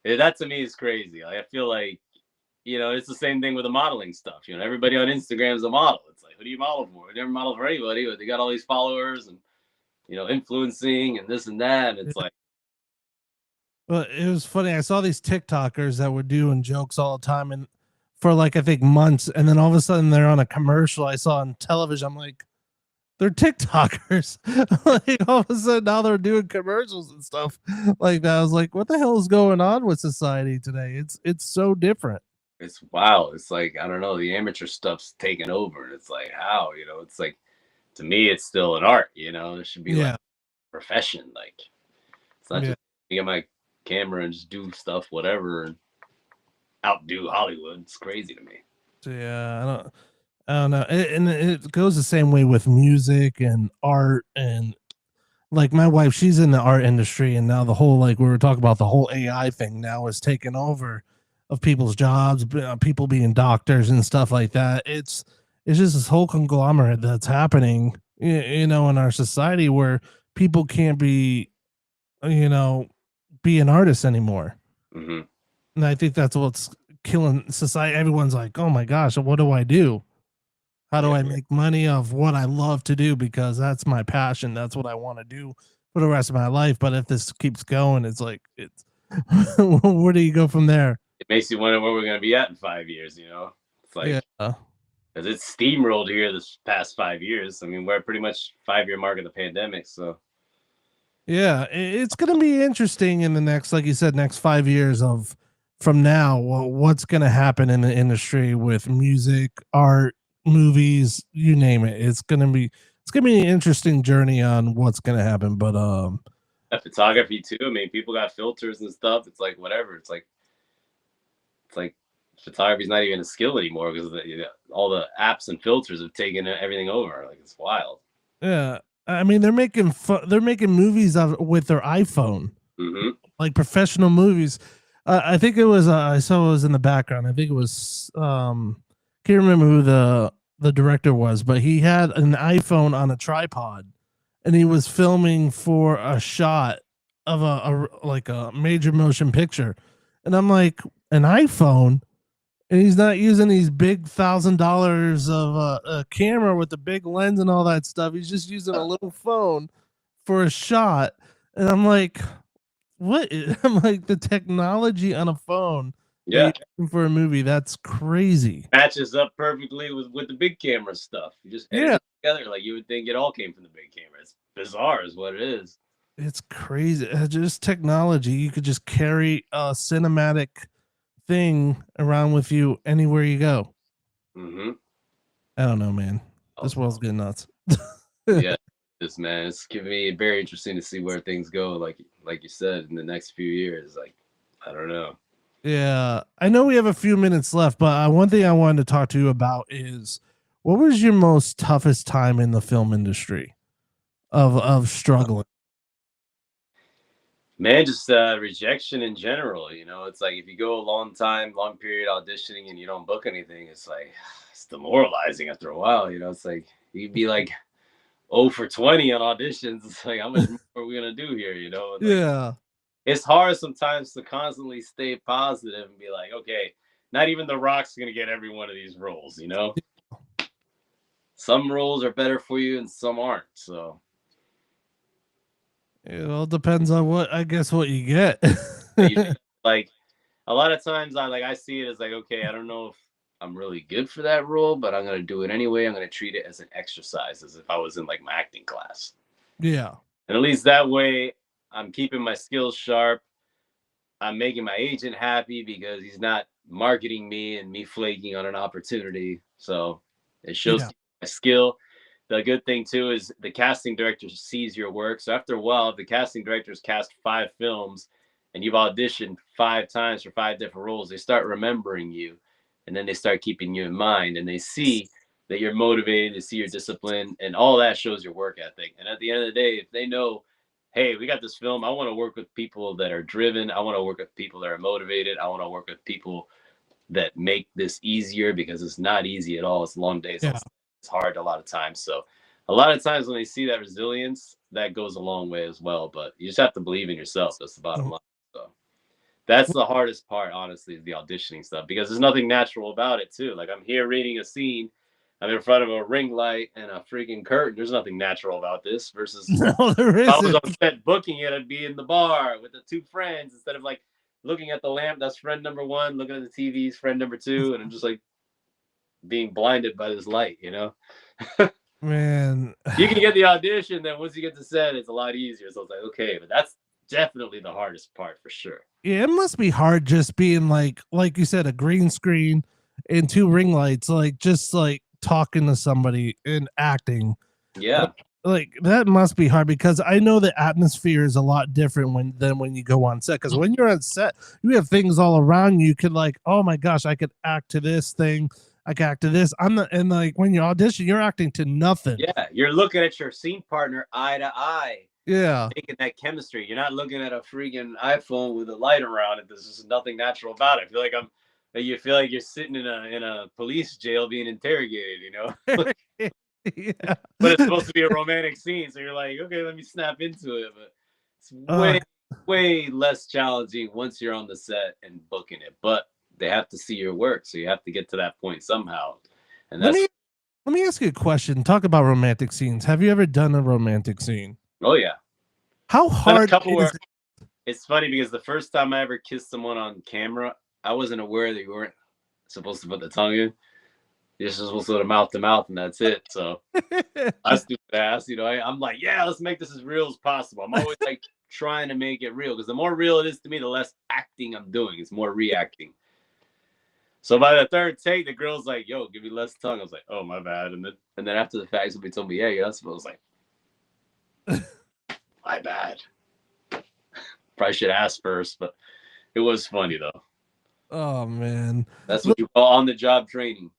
That to me is crazy. Like, I feel like, it's the same thing with the modeling stuff. Everybody on Instagram is a model. It's like, who do you model for? You never model for anybody, but they got all these followers and, influencing and this and that. And it's like. Well, it was funny. I saw these TikTokers that were doing jokes all the time and for like, I think months. And then all of a sudden they're on a commercial I saw on television. I'm like, they're TikTokers. Like all of a sudden now they're doing commercials and stuff like that. I was like, what the hell is going on with society today? It's so different. It's wild. It's like, I don't know, the amateur stuff's taken over. And it's like, how, it's like, to me, it's still an art, there should be like a profession. Like, it's not just get my camera and just do stuff, whatever, and outdo Hollywood. It's crazy to me. Yeah, I don't know. It goes the same way with music and art and like my wife, she's in the art industry and now the whole, like we were talking about the whole AI thing now is taking over of people's jobs, people being doctors and stuff like that. It's just this whole conglomerate that's happening, in our society where people can't be an artist anymore. Mm-hmm. And I think that's what's killing society. Everyone's like, oh my gosh, what do I do? How do I make money of what I love to do? Because that's my passion. That's what I want to do for the rest of my life. But if this keeps going, it's like, where do you go from there? It makes you wonder where we're going to be at in 5 years, It's like, because it's steamrolled here this past 5 years. I mean, we're pretty much 5-year mark of the pandemic. So, yeah, it's going to be interesting in the next, like you said, next 5 years from now, what's going to happen in the industry with music, art, movies, you name it. It's gonna be an interesting journey on what's gonna happen. But photography too. I mean, people got filters and stuff. It's like whatever. It's like photography's not even a skill anymore because all the apps and filters have taken everything over. Like it's wild. Yeah, I mean they're making movies with their iPhone, like professional movies. I think it was I saw it was in the background. I think it was can't remember who the director was, but he had an iPhone on a tripod and he was filming for a shot of a major motion picture. And I'm like, an iPhone? And he's not using these big $1,000 of a camera with the big lens and all that stuff. He's just using a little phone for a shot. And I'm like, what? I'm like, the technology on a phone for a movie, that's crazy. Matches up perfectly with the big camera stuff. You just edit it together like you would think it all came from the big camera. It's bizarre is what it is. It's crazy. Just technology. You could just carry a cinematic thing around with you anywhere you go. Mm-hmm. I don't know, man. This world's getting nuts. Yeah, this, man. It's gonna be very interesting to see where things go. Like you said, in the next few years. Like, I don't know. Yeah, I know we have a few minutes left, but one thing I wanted to talk to you about is what was your most toughest time in the film industry of struggling? Man, just rejection in general. You know, it's like if you go a long period auditioning and you don't book anything, it's like it's demoralizing after a while. You know, it's like you'd be like 0 for 20 on auditions. It's like, how much more are we gonna do here? You know, and, like, Yeah, it's hard sometimes to constantly stay positive and be like, okay, not even The Rock's gonna get every one of these roles. You know, some roles are better for you and some aren't. So it all depends on what what you get. like a lot of times I see it as like, okay, I don't know if I'm really good for that role, but I'm gonna do it anyway. I'm gonna treat it as an exercise, as if I was in like my acting class. Yeah, And at least that way I'm keeping my skills sharp. I'm making my agent happy because he's not marketing me and me flaking on an opportunity. So it shows yeah, my skill. The good thing too is the casting director sees your work. So after a while, if the casting director's cast 5 films and you've auditioned 5 times for 5 different roles, they start remembering you, and then they start keeping you in mind, and they see that you're motivated, they see your discipline, and all that shows your work ethic. And at the end of the day, if they know, hey, we got this film, I want to work with people that are driven, I want to work with people that are motivated, I want to work with people that make this easier, because it's not easy at all. It's long days. yeah. It's hard a lot of times. So a lot of times when they see that resilience, that goes a long way as well. But you just have to believe in yourself. That's the bottom Mhm. line. So that's the hardest part, honestly, is the auditioning stuff, because there's nothing natural about it too. Like, I'm here reading a scene, I'm in front of a ring light and a freaking curtain. There's nothing natural about this. Versus No, there if I was isn't. on set booking it, I'd be in the bar with the 2 friends instead of like looking at the lamp. That's friend number 1. Looking at the TV's friend number 2, and I'm just like being blinded by this light. You know, Man, you can get the audition, then once you get to set, it's a lot easier. So it's like, okay, but that's definitely the hardest part for sure. yeah, it must be hard just being like you said, a green screen and 2 ring lights, like just like talking to somebody and acting. Yeah, Like that must be hard because I know the atmosphere is a lot different than when you go on set. Because when you're on set, you have things all around you. You could like, oh my gosh, I could act to this thing. I could act to this. I'm not, and like when you audition, you're acting to nothing. yeah, you're looking at your scene partner eye to eye, Yeah, making that chemistry. You're not looking at a freaking iPhone with a light around it. There's just nothing natural about it. You feel like you're sitting in a police jail being interrogated, you know? yeah. But it's supposed to be a romantic scene, so you're like, okay, let me snap into it. But it's Uh, way less challenging once you're on the set and booking it. But they have to see your work, so you have to get to that point somehow. And let that's me let me ask you a question. Talk about romantic scenes. Have you ever done a romantic scene? oh yeah. How Done a hard couple is where it? it's funny because the first time I ever kissed someone on camera, I wasn't aware that you weren't supposed to put the tongue in. You're just supposed to go mouth to mouth, and that's it. So I stupid ass, you know. I'm like, yeah, let's make this as real as possible. I'm always like trying to make it real, because the more real it is to me, the less acting I'm doing. It's more reacting. So by the 3rd take, the girl's like, "Yo, give me less tongue." I was like, "Oh, my bad." And then after the fact, somebody told me, "Yeah, you're not supposed." I was like, "My bad." Probably should ask first, but it was funny though. Oh man. That's what you call on the job training.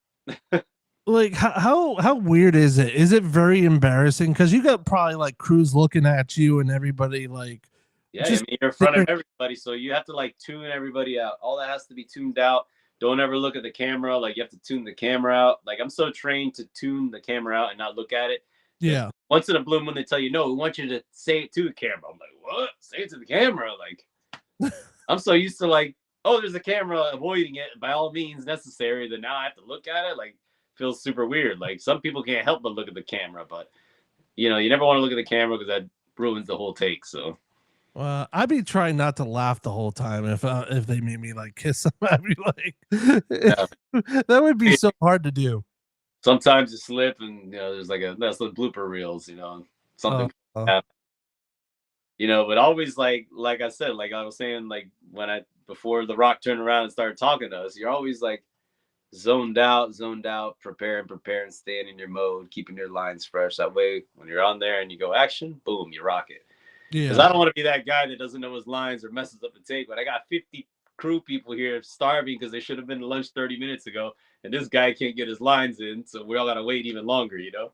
Like how weird is it? Is it very embarrassing? Because you got probably like crews looking at you and everybody like Yeah, I just mean, you're in front of everybody, so you have to like tune everybody out. All that has to be tuned out. Don't ever look at the camera. Like, you have to tune the camera out. Like, I'm so trained to tune the camera out and not look at it. yeah. Once in a blue moon, they tell you, no, we want you to say it to the camera. I'm like, what? Say it to the camera? Like, I'm so used to like, oh, there's a camera, avoiding it by all means necessary, that now I have to look at it. Like, feels super weird. Like, some people can't help but look at the camera, but you know, you never want to look at the camera because that ruins the whole take. So I'd be trying not to laugh the whole time if they made me like kiss them. I'd be like, yeah. that would be so hard to do. Sometimes you slip, and you know, there's like that's the blooper reels, you know, something happens. You know, but always like I said, like I was saying, like before The Rock turned around and started talking to us, you're always like, zoned out, prepare and staying in your mode, keeping your lines fresh. That way, when you're on there and you go action, boom, you rock it. Because I don't want to be that guy that doesn't know his lines or messes up the take. But I got 50 crew people here starving because they should have been to lunch 30 minutes ago, and this guy can't get his lines in, so we all got to wait even longer, you know?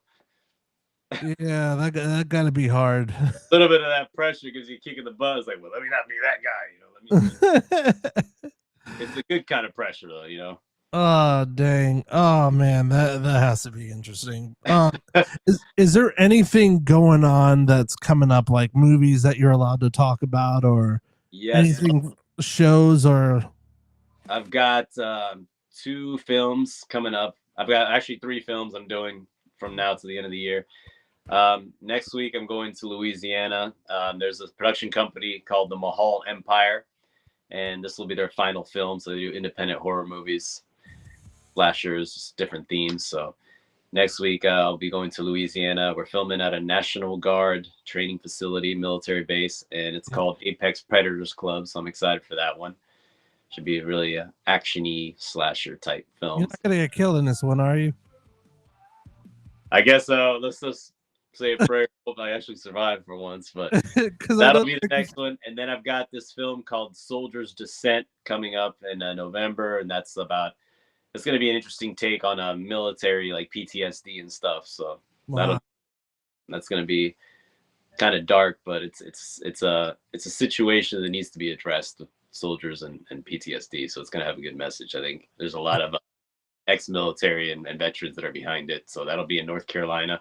Yeah, that got to be hard. A little bit of that pressure gives you a kick in the butt. It's like, well, let me not be that guy, you know? It's a good kind of pressure, though, you know? Oh dang! Oh man, that has to be interesting. Is there anything going on that's coming up, like movies that you're allowed to talk about, or anything shows? Or I've got 2 films coming up. I've got actually 3 films I'm doing from now to the end of the year. Next week I'm going to Louisiana. There's a production company called the Mahal Empire, and this will be their final film. So they do independent horror movies, slashers, different themes. So next week I'll be going to Louisiana. We're filming at a National Guard training facility, military base, and it's called Apex Predators Club. So I'm excited for that one. Should be a really action-y slasher type film. you're not gonna get killed in this one, are you? I guess let's just say a prayer. Hope I actually survive for once, but that'll be the next one. And then I've got this film called Soldier's Descent coming up in November, and it's going to be an interesting take on a military like PTSD and stuff. So that's going to be kind of dark, but it's a situation that needs to be addressed with soldiers and PTSD. So it's going to have a good message. I think there's a lot of ex-military and veterans that are behind it. So that'll be in North Carolina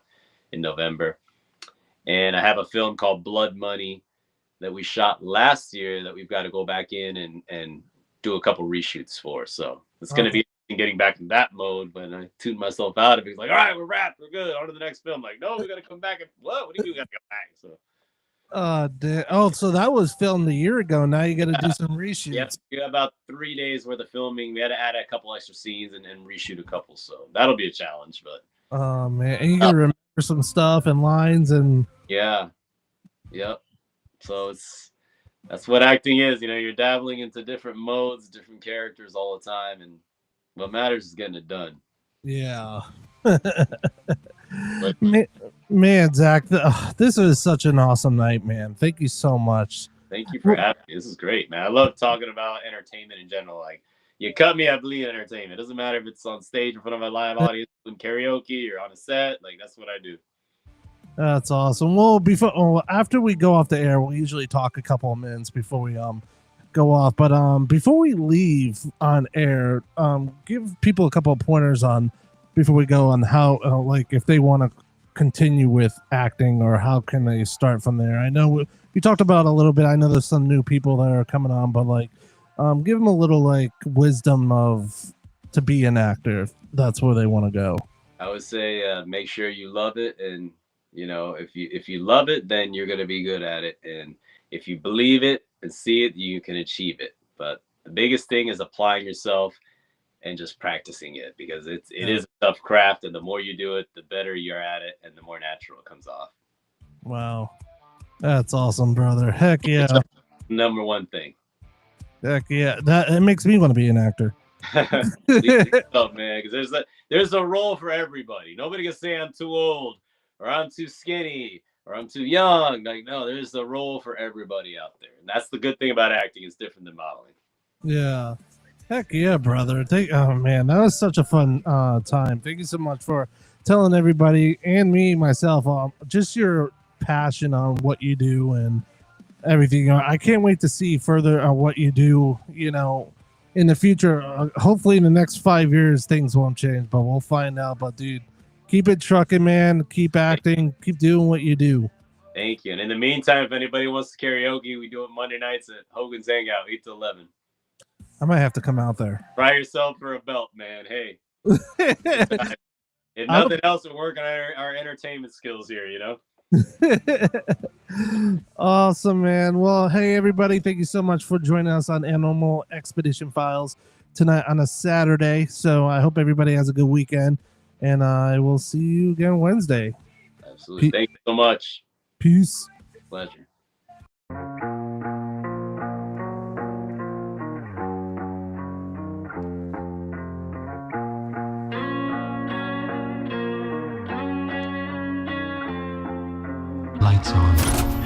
in November. And I have a film called Blood Money that we shot last year that we've got to go back in and do a couple reshoots for. So it's going to be getting back in that mode when I tune myself out. If he's like, all right, we're wrapped, we're good, on to the next film. Like, no, we got to come back. And what do you mean we got to come back? So so that was filmed a year ago. Now you got to do some reshoots. Yep, we got about 3 days worth of filming. We had to add a couple extra scenes and reshoot a couple, so that'll be a challenge. But oh man, and you got to remember some stuff and lines and yep. So that's what acting is. You know, you're dabbling into different modes, different characters all the time, and what matters is getting it done. Yeah. Man, Zach, this is such an awesome night, man. Thank you so much. Thank you for having me. This is great, man. I love talking about entertainment in general. Like, you cut me, I bleed entertainment. It doesn't matter if it's on stage in front of a live audience, in karaoke, or on a set. Like, that's what I do. That's awesome. Well, after we go off the air, we'll usually talk a couple of minutes before we go off. But before we leave on air, give people a couple of pointers on before we go on how like if they want to continue with acting or how can they start from there. I know we talked about a little bit. I know there's some new people that are coming on, but like give them a little like wisdom of to be an actor if that's where they want to go. I would say make sure you love it, and you know, if you love it, then you're going to be good at it, and if you believe it and see it, you can achieve it. But the biggest thing is applying yourself and just practicing it, because it is a tough craft, and the more you do it, the better you're at it, and the more natural it comes off. Wow, that's awesome, brother. Heck yeah. Number one thing. Heck yeah, it makes me want to be an actor. Oh man, because there's a role for everybody. Nobody can say I'm too old or I'm too skinny or I'm too young. Like, no, there's a role for everybody out there, and that's the good thing about acting. It's different than modeling. Yeah. Heck yeah, brother. Oh man, that was such a fun time. Thank you so much for telling everybody and me myself just your passion on what you do and everything. I can't wait to see further on what you do, you know, in the future. Hopefully in the next 5 years things won't change, but we'll find out. But dude, keep it trucking, man. Keep acting, keep doing what you do. Thank you. And in the meantime, if anybody wants to karaoke, we do it Monday nights at Hogan's Hangout, 8 to 11. I might have to come out there. Try yourself for a belt, man. Hey. If nothing else, we're working on our entertainment skills here, you know? Awesome, man. Well, hey, everybody. Thank you so much for joining us on Animal Expedition Files tonight on a Saturday. So I hope everybody has a good weekend, and I will see you again Wednesday. Absolutely. Thank you so much. Peace. Pleasure. Lights on.